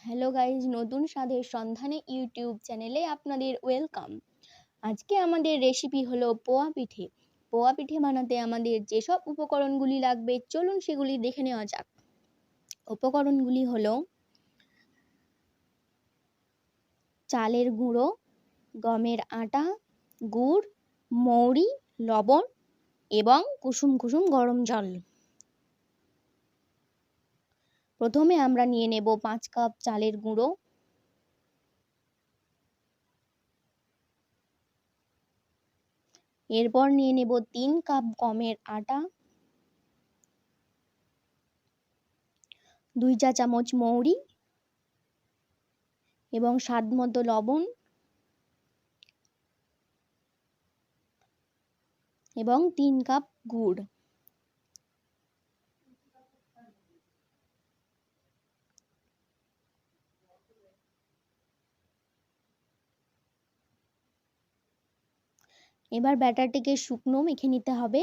Hello guys, নতুন স্বাদের সন্ধানে ইউটিউব চ্যানেলে আপনাদের ওয়েলকাম। আজকে আমাদের রেসিপি হলো পোয়া পিঠে। পোয়া পিঠে বানাতে আমাদের যেসব উপকরণগুলি লাগবে চলুন সেগুলি দেখে নেওয়া যাক। উপকরণগুলি হলো চালের গুঁড়ো, গমের আটা, গুড়, মৌরি, লবণ এবং কুসুম কুসুম গরম জল। প্রথমে আমরা নিয়ে নেব 5 কাপ চালের গুঁড়ো, এরপর নিয়ে নেব 3 কাপ গমের আটা, 2 চা চামচ মৌরি এবং স্বাদ মতো লবণ এবং 3 কাপ গুড়। এবার ব্যাটারটিকে শুকনো মেখে নিতে হবে।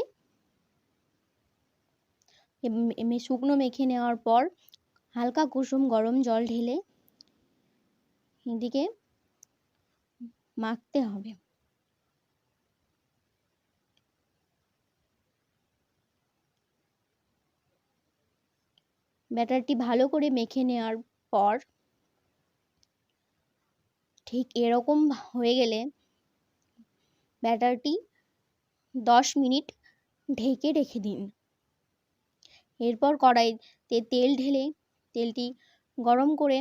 শুকনো মেখে নেওয়ার পর হালকা কুসুম গরম জল ঢেলে এদিকে মাখতে হবে। ব্যাটারটি ভালো করে মেখে নেওয়ার পর ঠিক এরকম হয়ে গেলে ব্যাটারটি 10 মিনিট ঢেকে রেখে দিন। এরপর কড়াইতে তেল ঢেলে তেলটি গরম করে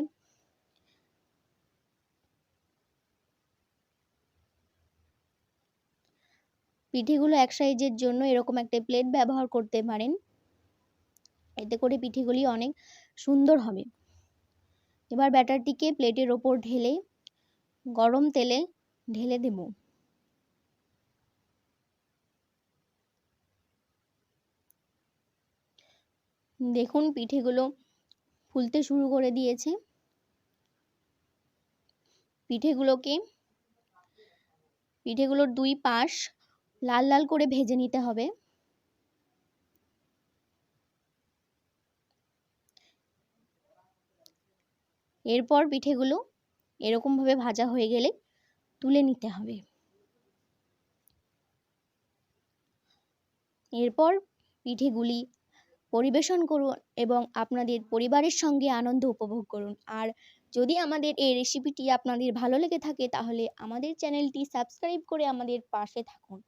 পিঠেগুলো এক সাইজের জন্য এরকম একটা প্লেট ব্যবহার করতে পারেন, এতে করে পিঠেগুলি অনেক সুন্দর হবে। এবার ব্যাটারটিকে প্লেটের ওপর ঢেলে গরম তেলে ঢেলে দেব। দেখুন পিঠেগুলো ফুলতে শুরু করে দিয়েছে। পিঠেগুলোর দুই পাশ লাল লাল করে ভেজে নিতে হবে। এরপর পিঠেগুলো এরকম ভাবে ভাজা হয়ে গেলে তুলে নিতে হবে। এরপর পিঠেগুলি পরিবেশন করুন এবং আপনাদের পরিবারের সঙ্গে আনন্দ উপভোগ করুন। আর যদি আমাদের এই রেসিপিটি আপনাদের ভালো লেগে থাকে তাহলে আমাদের চ্যানেলটি সাবস্ক্রাইব করে আমাদের পাশে থাকুন।